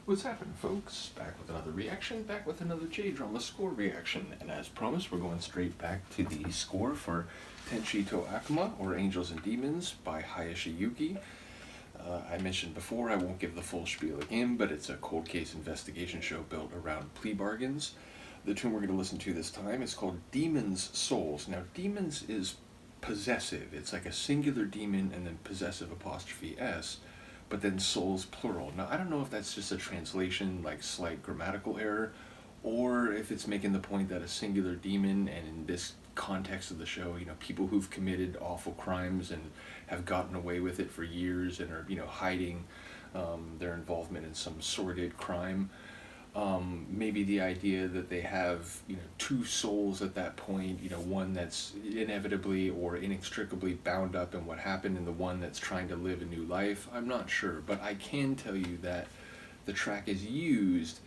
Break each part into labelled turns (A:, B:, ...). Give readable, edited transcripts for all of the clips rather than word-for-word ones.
A: What's happening, folks? Back with another reaction, back with another J-drama score reaction. And as promised, we're going straight back to the score for Tenshi to Akuma, or Angels and Demons, by Hayashi Yuki. I mentioned before, I won't give the full spiel again, but it's a cold case investigation show built around plea bargains. The tune we're going to listen to this time is called Demons' Souls. Now, demons is possessive. It's like a singular demon and then possessive apostrophe S, but then souls plural. Now, I don't know if that's just a translation, like slight grammatical error, or if it's making the point that a singular demon, and in this context of the show, people who've committed awful crimes and have gotten away with it for years and are, hiding their involvement in some sordid crime. Maybe the idea that they have, two souls at that point, one that's inevitably or inextricably bound up in what happened and the one that's trying to live a new life. I'm not sure, but I can tell you that the track is used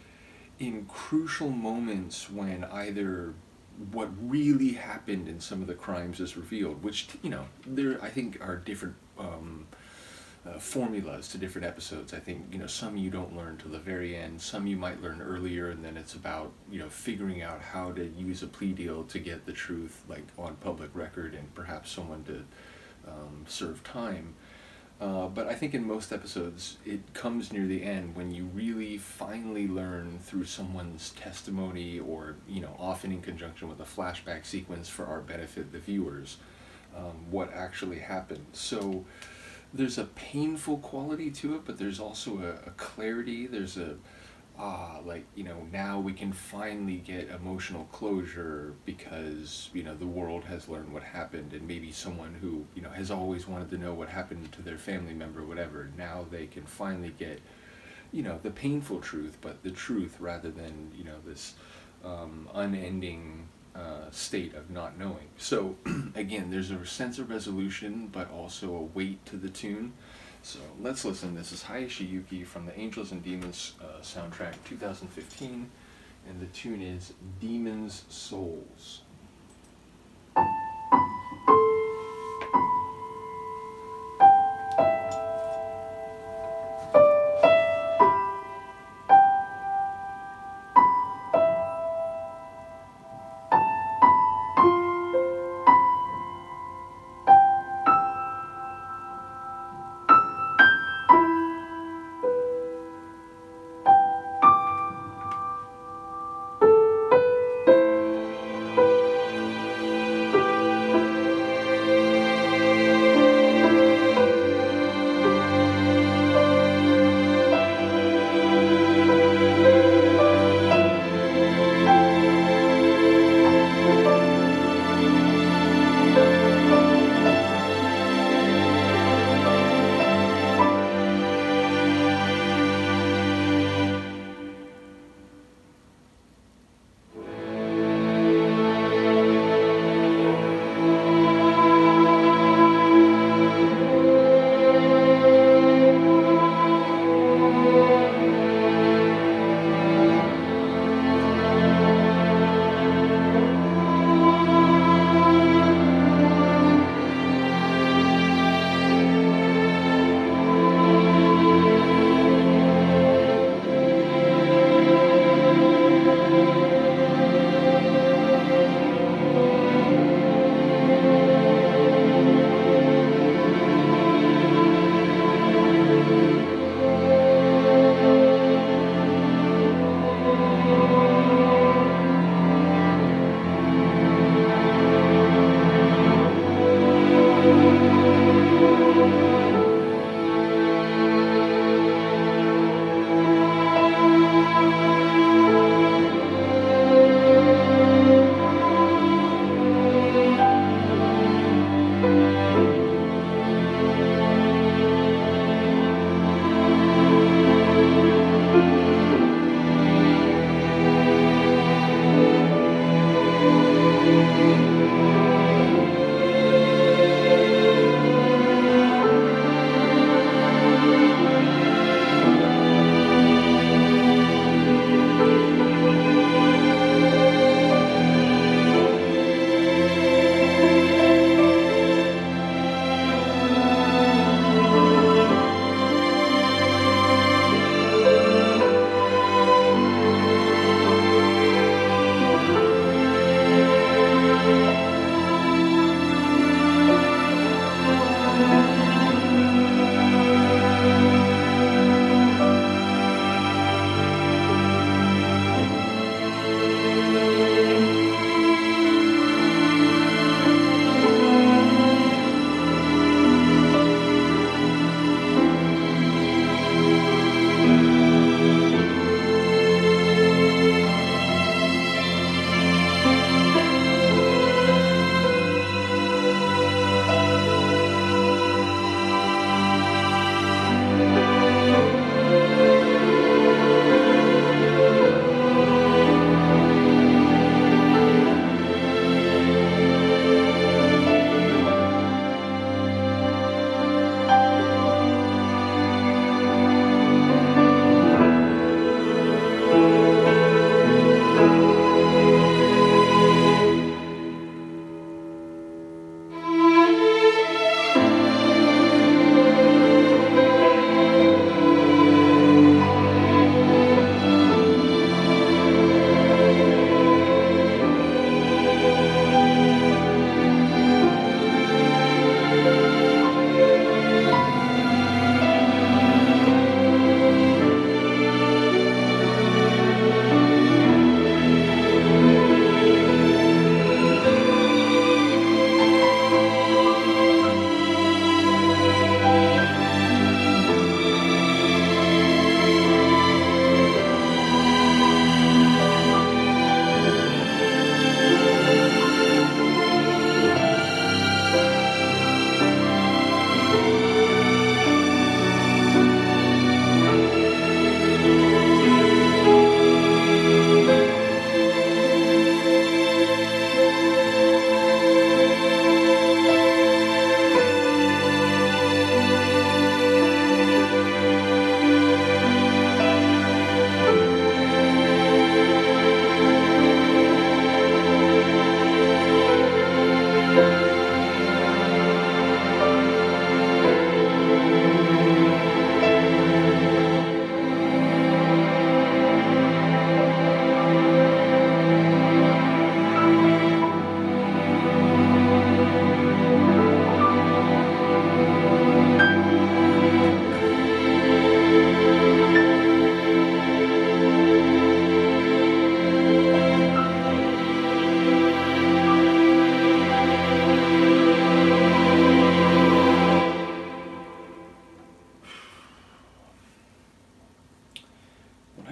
A: in crucial moments when either what really happened in some of the crimes is revealed, which, there, I think, are different formulas to different episodes. I think, some you don't learn till the very end, some you might learn earlier, and then it's about, figuring out how to use a plea deal to get the truth, like, on public record and perhaps someone to serve time. But I think in most episodes, it comes near the end when you really finally learn through someone's testimony or, often in conjunction with a flashback sequence for our benefit, the viewers, what actually happened. So there's a painful quality to it, but there's also a clarity. There's a, now we can finally get emotional closure because, the world has learned what happened, and maybe someone who, has always wanted to know what happened to their family member, whatever, now they can finally get, the painful truth, but the truth rather than, this unending state of not knowing. So again, there's a sense of resolution, but also a weight to the tune. So let's listen. This is Hayashi Yuki from the Angels and Demons soundtrack 2015, and the tune is Demons' Souls.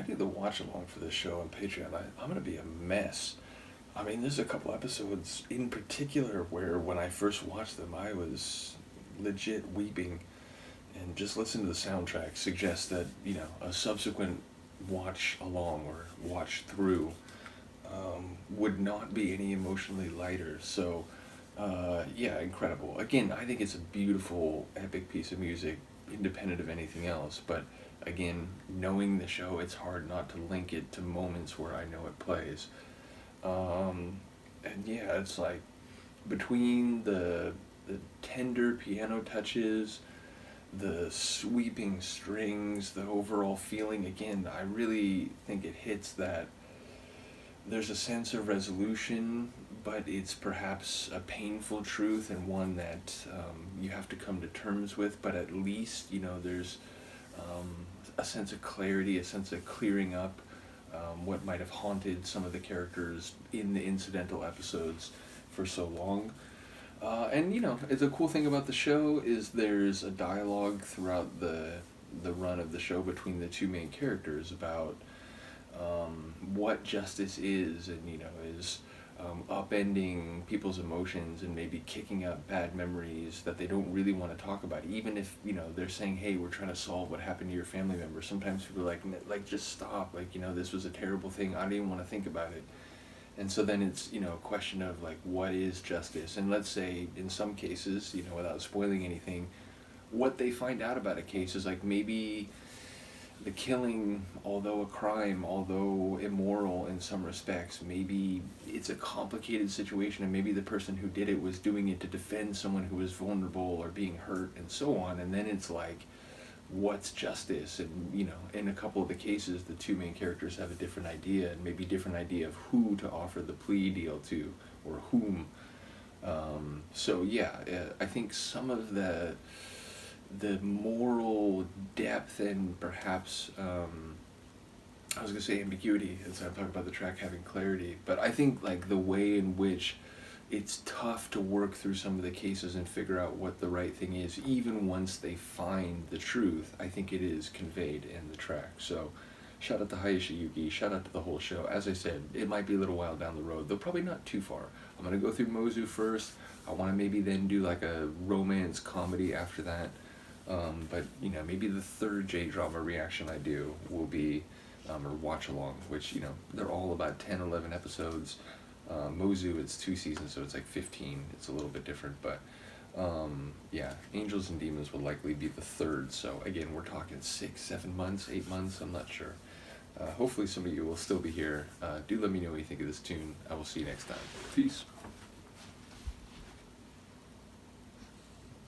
A: do the watch along for this show on Patreon, I'm gonna be a mess. I mean, there's a couple episodes in particular where when I first watched them, I was legit weeping, and just listen to the soundtrack suggests that, a subsequent watch along or watch through would not be any emotionally lighter. So, yeah, incredible. Again, I think it's a beautiful, epic piece of music, independent of anything else. But again, knowing the show, it's hard not to link it to moments where I know it plays. And yeah, it's like between the tender piano touches, the sweeping strings, the overall feeling, again, I really think it hits that there's a sense of resolution, but it's perhaps a painful truth and one that you have to come to terms with, but at least, there's a sense of clarity, a sense of clearing up what might have haunted some of the characters in the incidental episodes for so long. And the cool thing about the show is there's a dialogue throughout the run of the show between the two main characters about what justice is, and is upending people's emotions and maybe kicking up bad memories that they don't really want to talk about, even if they're saying, hey, we're trying to solve what happened to your family member. Sometimes people are like just stop, this was a terrible thing, I don't even want to think about it. And so then it's a question of what is justice, and let's say in some cases, without spoiling anything, what they find out about a case is maybe the killing, although a crime, although immoral in some respects, maybe it's a complicated situation, and maybe the person who did it was doing it to defend someone who was vulnerable or being hurt and so on. And then it's what's justice? And in a couple of the cases, the two main characters have a different idea, and maybe different idea of who to offer the plea deal to, or whom. So yeah, I think some of the moral depth and perhaps I was gonna say ambiguity, as I'm talking about the track having clarity, but I think the way in which it's tough to work through some of the cases and figure out what the right thing is, even once they find the truth, I think it is conveyed in the track. So shout out to Hayashi Yuki, shout out to the whole show. As I said, it might be a little while down the road, though probably not too far. I'm gonna go through Mozu first. I want to maybe then do a romance comedy after that. But maybe the third J-drama reaction I do will be, or watch along, which, they're all about 10, 11 episodes. Mozu, it's 2 seasons, so it's 15. It's a little bit different, but yeah, Angels and Demons will likely be the third. So again, we're talking 6, 7 months, 8 months, I'm not sure. Hopefully some of you will still be here. Do let me know what you think of this tune. I will see you next time. Peace.